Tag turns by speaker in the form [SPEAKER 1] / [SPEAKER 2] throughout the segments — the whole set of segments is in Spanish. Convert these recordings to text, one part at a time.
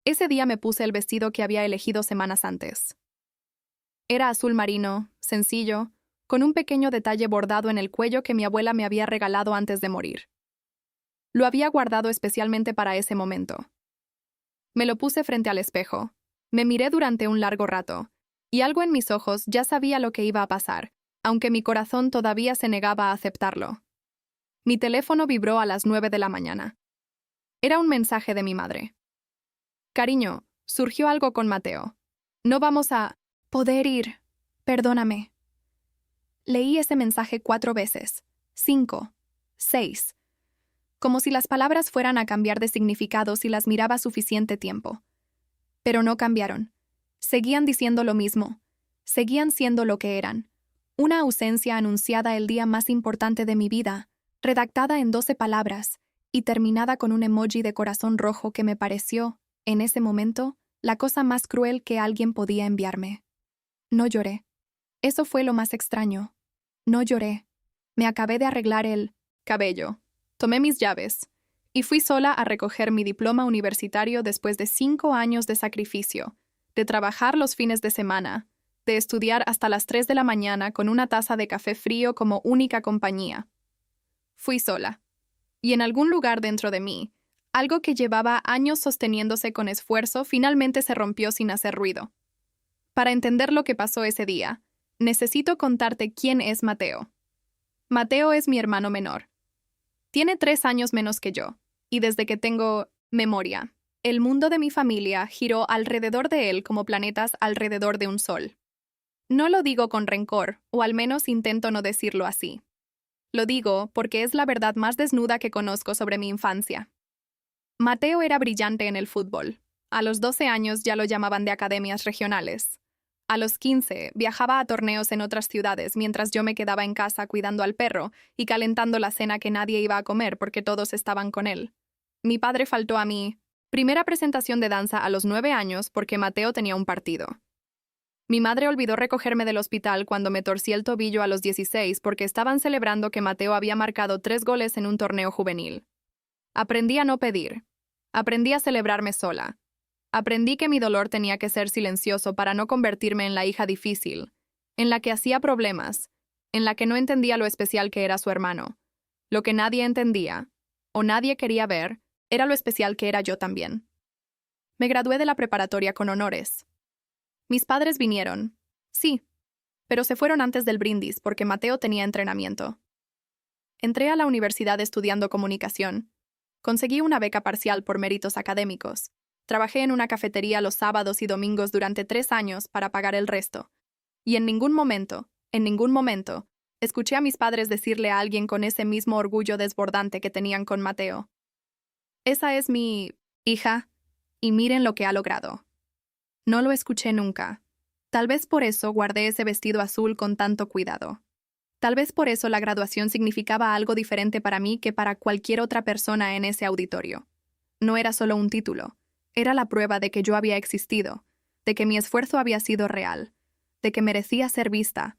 [SPEAKER 1] Ese día me puse el vestido que había elegido semanas antes. Era azul marino, sencillo, con un pequeño detalle bordado en el cuello que mi abuela me había regalado antes de morir. Lo había guardado especialmente para ese momento. Me lo puse frente al espejo. Me miré durante un largo rato, y algo en mis ojos ya sabía lo que iba a pasar, aunque mi corazón todavía se negaba a aceptarlo. Mi teléfono vibró a las 9 de la mañana. Era un mensaje de mi madre. Cariño, surgió algo con Mateo. No vamos a poder ir. Perdóname. Leí ese mensaje 4 veces, 5, 6, como si las palabras fueran a cambiar de significado si las miraba suficiente tiempo. Pero no cambiaron. Seguían diciendo lo mismo. Seguían siendo lo que eran. Una ausencia anunciada el día más importante de mi vida, redactada en 12 palabras y terminada con un emoji de corazón rojo que me pareció, en ese momento, la cosa más cruel que alguien podía enviarme. No lloré. Eso fue lo más extraño. No lloré. Me acabé de arreglar el cabello. Tomé mis llaves y fui sola a recoger mi diploma universitario después de 5 años de sacrificio, de trabajar los fines de semana, de estudiar hasta las 3 de la mañana con una taza de café frío como única compañía. Fui sola. Y en algún lugar dentro de mí, algo que llevaba años sosteniéndose con esfuerzo finalmente se rompió sin hacer ruido. Para entender lo que pasó ese día, necesito contarte quién es Mateo. Mateo es mi hermano menor. Tiene 3 años menos que yo, y desde que tengo memoria, el mundo de mi familia giró alrededor de él como planetas alrededor de un sol. No lo digo con rencor, o al menos intento no decirlo así. Lo digo porque es la verdad más desnuda que conozco sobre mi infancia. Mateo era brillante en el fútbol. A los 12 años ya lo llamaban de academias regionales. A los 15 viajaba a torneos en otras ciudades mientras yo me quedaba en casa cuidando al perro y calentando la cena que nadie iba a comer porque todos estaban con él. Mi padre faltó a mi primera presentación de danza a los 9 años porque Mateo tenía un partido. Mi madre olvidó recogerme del hospital cuando me torcí el tobillo a los 16 porque estaban celebrando que Mateo había marcado 3 goles en un torneo juvenil. Aprendí a no pedir. Aprendí a celebrarme sola. Aprendí que mi dolor tenía que ser silencioso para no convertirme en la hija difícil, en la que hacía problemas, en la que no entendía lo especial que era su hermano. Lo que nadie entendía, o nadie quería ver, era lo especial que era yo también. Me gradué de la preparatoria con honores. Mis padres vinieron, sí, pero se fueron antes del brindis porque Mateo tenía entrenamiento. Entré a la universidad estudiando comunicación. Conseguí una beca parcial por méritos académicos. Trabajé en una cafetería los sábados y domingos durante 3 años para pagar el resto. Y en ningún momento, escuché a mis padres decirle a alguien con ese mismo orgullo desbordante que tenían con Mateo: esa es mi hija, y miren lo que ha logrado. No lo escuché nunca. Tal vez por eso guardé ese vestido azul con tanto cuidado. Tal vez por eso la graduación significaba algo diferente para mí que para cualquier otra persona en ese auditorio. No era solo un título, era la prueba de que yo había existido, de que mi esfuerzo había sido real, de que merecía ser vista.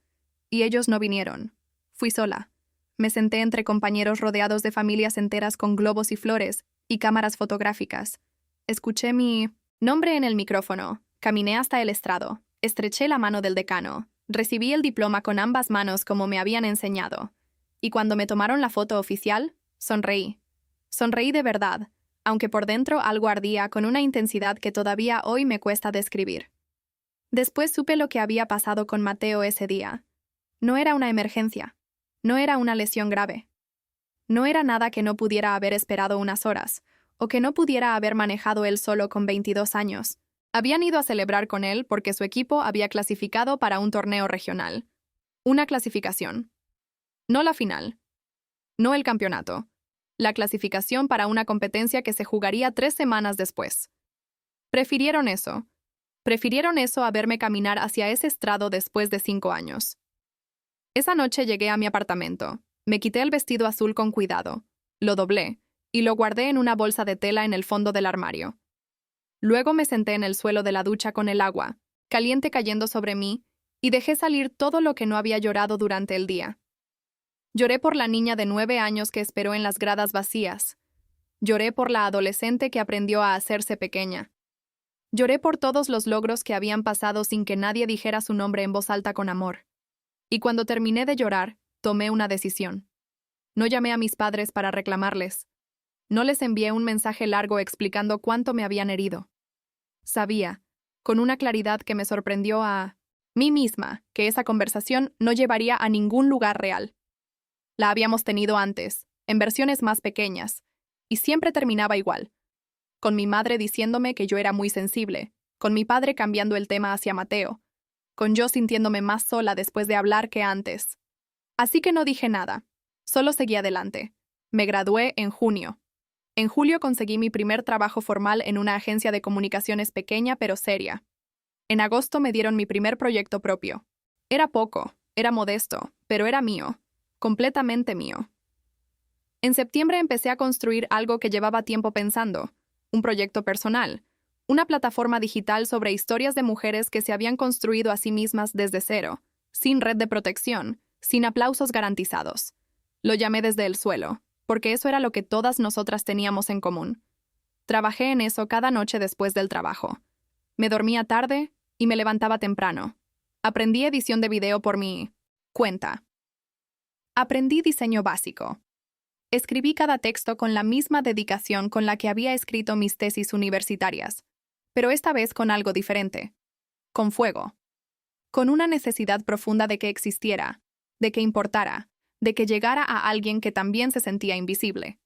[SPEAKER 1] Y ellos no vinieron. Fui sola. Me senté entre compañeros rodeados de familias enteras con globos y flores y cámaras fotográficas. Escuché mi nombre en el micrófono, caminé hasta el estrado, estreché la mano del decano, recibí el diploma con ambas manos como me habían enseñado. Y cuando me tomaron la foto oficial, sonreí. Sonreí de verdad, aunque por dentro algo ardía con una intensidad que todavía hoy me cuesta describir. Después supe lo que había pasado con Mateo ese día. No era una emergencia. No era una lesión grave. No era nada que no pudiera haber esperado unas horas, o que no pudiera haber manejado él solo con 22 años. Habían ido a celebrar con él porque su equipo había clasificado para un torneo regional. Una clasificación. No la final. No el campeonato. La clasificación para una competencia que se jugaría 3 semanas después. Prefirieron eso. Prefirieron eso a verme caminar hacia ese estrado después de 5 años. Esa noche llegué a mi apartamento. Me quité el vestido azul con cuidado. Lo doblé y lo guardé en una bolsa de tela en el fondo del armario. Luego me senté en el suelo de la ducha con el agua, caliente cayendo sobre mí, y dejé salir todo lo que no había llorado durante el día. Lloré por la niña de 9 años que esperó en las gradas vacías. Lloré por la adolescente que aprendió a hacerse pequeña. Lloré por todos los logros que habían pasado sin que nadie dijera su nombre en voz alta con amor. Y cuando terminé de llorar, tomé una decisión. No llamé a mis padres para reclamarles. No les envié un mensaje largo explicando cuánto me habían herido. Sabía, con una claridad que me sorprendió a mí misma, que esa conversación no llevaría a ningún lugar real. La habíamos tenido antes, en versiones más pequeñas, y siempre terminaba igual. Con mi madre diciéndome que yo era muy sensible, con mi padre cambiando el tema hacia Mateo, con yo sintiéndome más sola después de hablar que antes. Así que no dije nada, solo seguí adelante. Me gradué en junio. En julio conseguí mi primer trabajo formal en una agencia de comunicaciones pequeña pero seria. En agosto me dieron mi primer proyecto propio. Era poco, era modesto, pero era mío, completamente mío. En septiembre empecé a construir algo que llevaba tiempo pensando, un proyecto personal, una plataforma digital sobre historias de mujeres que se habían construido a sí mismas desde cero, sin red de protección, sin aplausos garantizados. Lo llamé desde el suelo, porque eso era lo que todas nosotras teníamos en común. Trabajé en eso cada noche después del trabajo. Me dormía tarde y me levantaba temprano. Aprendí edición de video por mi cuenta. Aprendí diseño básico. Escribí cada texto con la misma dedicación con la que había escrito mis tesis universitarias, pero esta vez con algo diferente. Con fuego. Con una necesidad profunda de que existiera, de que importara, de que llegara a alguien que también se sentía invisible.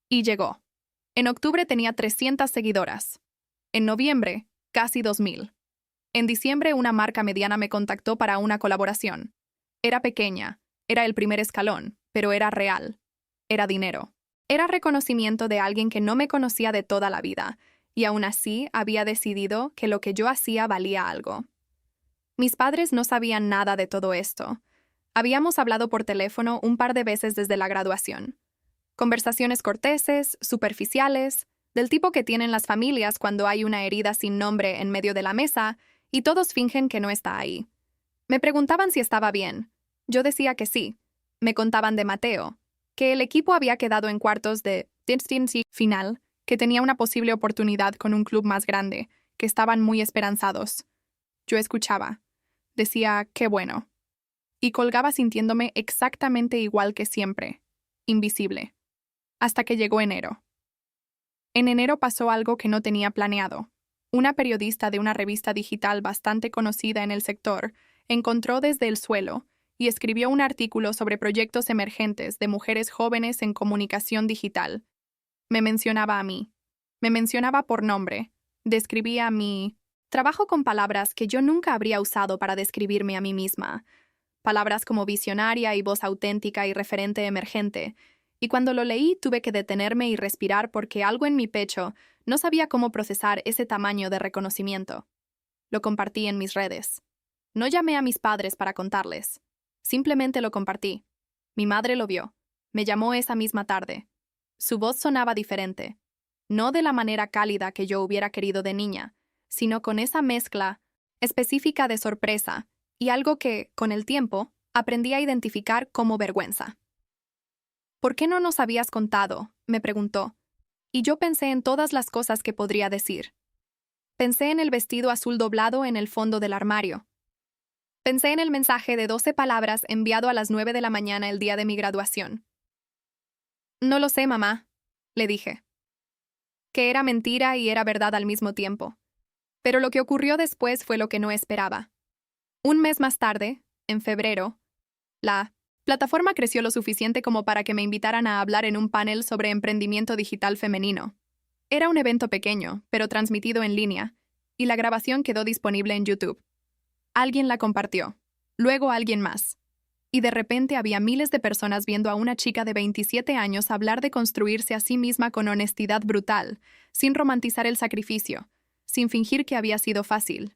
[SPEAKER 1] Y llegó. En octubre tenía 300 seguidoras. En noviembre, casi 2000. En diciembre, una marca mediana me contactó para una colaboración. Era pequeña, era el primer escalón, pero era real. Era dinero. Era reconocimiento de alguien que no me conocía de toda la vida, y aún así había decidido que lo que yo hacía valía algo. Mis padres no sabían nada de todo esto. Habíamos hablado por teléfono un par de veces desde la graduación. Conversaciones corteses, superficiales, del tipo que tienen las familias cuando hay una herida sin nombre en medio de la mesa y todos fingen que no está ahí. Me preguntaban si estaba bien. Yo decía que sí. Me contaban de Mateo, que el equipo había quedado en cuartos de final, que tenía una posible oportunidad con un club más grande, que estaban muy esperanzados. Yo escuchaba. Decía, qué bueno. Y colgaba sintiéndome exactamente igual que siempre, invisible. Hasta que llegó enero. En enero pasó algo que no tenía planeado. Una periodista de una revista digital bastante conocida en el sector encontró desde el suelo y escribió un artículo sobre proyectos emergentes de mujeres jóvenes en comunicación digital. Me mencionaba a mí. Me mencionaba por nombre. Describía mi trabajo con palabras que yo nunca habría usado para describirme a mí misma. Palabras como visionaria y voz auténtica y referente emergente. Y cuando lo leí tuve que detenerme y respirar porque algo en mi pecho no sabía cómo procesar ese tamaño de reconocimiento. Lo compartí en mis redes. No llamé a mis padres para contarles. Simplemente lo compartí. Mi madre lo vio. Me llamó esa misma tarde. Su voz sonaba diferente. No de la manera cálida que yo hubiera querido de niña, sino con esa mezcla específica de sorpresa y algo que, con el tiempo, aprendí a identificar como vergüenza. ¿Por qué no nos habías contado?, me preguntó. Y yo pensé en todas las cosas que podría decir. Pensé en el vestido azul doblado en el fondo del armario. Pensé en el mensaje de 12 palabras enviado a las 9 de la mañana el día de mi graduación. No lo sé, mamá, le dije. Que era mentira y era verdad al mismo tiempo. Pero lo que ocurrió después fue lo que no esperaba. Un mes más tarde, en febrero, la plataforma creció lo suficiente como para que me invitaran a hablar en un panel sobre emprendimiento digital femenino. Era un evento pequeño, pero transmitido en línea, y la grabación quedó disponible en YouTube. Alguien la compartió, luego alguien más. Y de repente había miles de personas viendo a una chica de 27 años hablar de construirse a sí misma con honestidad brutal, sin romantizar el sacrificio, sin fingir que había sido fácil.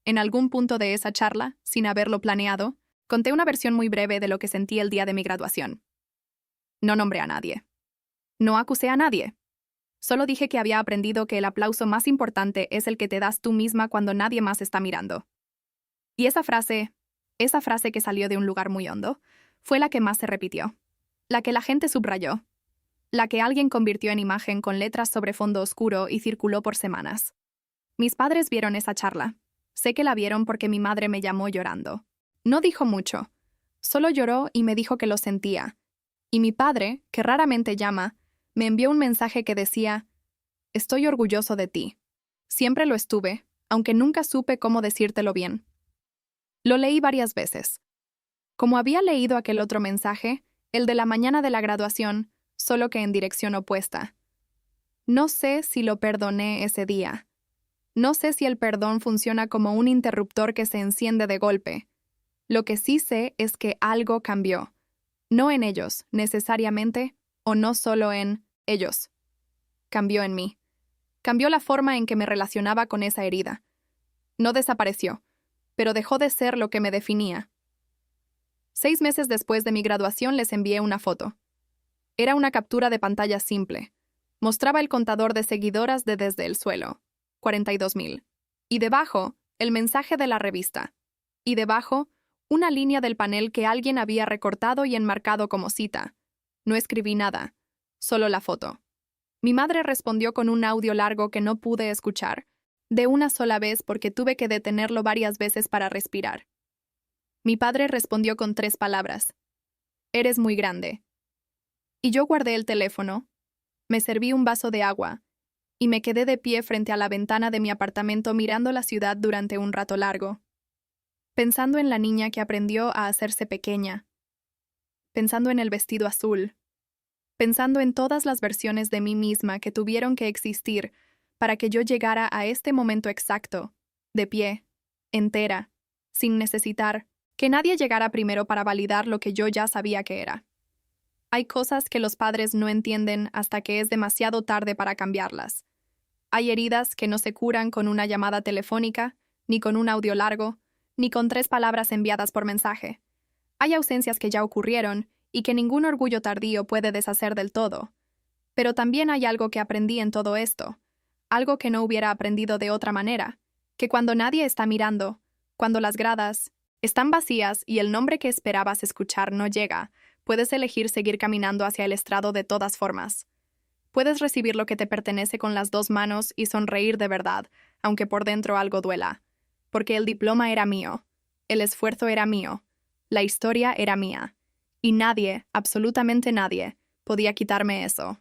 [SPEAKER 1] En algún punto de esa charla, sin haberlo planeado, conté una versión muy breve de lo que sentí el día de mi graduación. No nombré a nadie. No acusé a nadie. Solo dije que había aprendido que el aplauso más importante es el que te das tú misma cuando nadie más está mirando. Y esa frase que salió de un lugar muy hondo, fue la que más se repitió. La que la gente subrayó. La que alguien convirtió en imagen con letras sobre fondo oscuro y circuló por semanas. Mis padres vieron esa charla. Sé que la vieron porque mi madre me llamó llorando. No dijo mucho, solo lloró y me dijo que lo sentía. Y mi padre, que raramente llama, me envió un mensaje que decía: «Estoy orgulloso de ti. Siempre lo estuve, aunque nunca supe cómo decírtelo bien». Lo leí varias veces. Como había leído aquel otro mensaje, el de la mañana de la graduación, solo que en dirección opuesta. No sé si lo perdoné ese día. No sé si el perdón funciona como un interruptor que se enciende de golpe. Lo que sí sé es que algo cambió. No en ellos, necesariamente, o no solo en ellos. Cambió en mí. Cambió la forma en que me relacionaba con esa herida. No desapareció, pero dejó de ser lo que me definía. 6 meses después de mi graduación les envié una foto. Era una captura de pantalla simple. Mostraba el contador de seguidoras de Desde el Suelo, 42,000. Y debajo, el mensaje de la revista. Y debajo, una línea del panel que alguien había recortado y enmarcado como cita. No escribí nada, solo la foto. Mi madre respondió con un audio largo que no pude escuchar, de una sola vez porque tuve que detenerlo varias veces para respirar. Mi padre respondió con 3 palabras: «Eres muy grande». Y yo guardé el teléfono, me serví un vaso de agua, y me quedé de pie frente a la ventana de mi apartamento mirando la ciudad durante un rato largo, pensando en la niña que aprendió a hacerse pequeña, pensando en el vestido azul, pensando en todas las versiones de mí misma que tuvieron que existir para que yo llegara a este momento exacto, de pie, entera, sin necesitar que nadie llegara primero para validar lo que yo ya sabía que era. Hay cosas que los padres no entienden hasta que es demasiado tarde para cambiarlas. Hay heridas que no se curan con una llamada telefónica, ni con un audio largo, ni con 3 palabras enviadas por mensaje. Hay ausencias que ya ocurrieron y que ningún orgullo tardío puede deshacer del todo. Pero también hay algo que aprendí en todo esto, algo que no hubiera aprendido de otra manera, que cuando nadie está mirando, cuando las gradas están vacías y el nombre que esperabas escuchar no llega, puedes elegir seguir caminando hacia el estrado de todas formas. Puedes recibir lo que te pertenece con las 2 manos y sonreír de verdad, aunque por dentro algo duela. Porque el diploma era mío, el esfuerzo era mío, la historia era mía. Y nadie, absolutamente nadie, podía quitarme eso.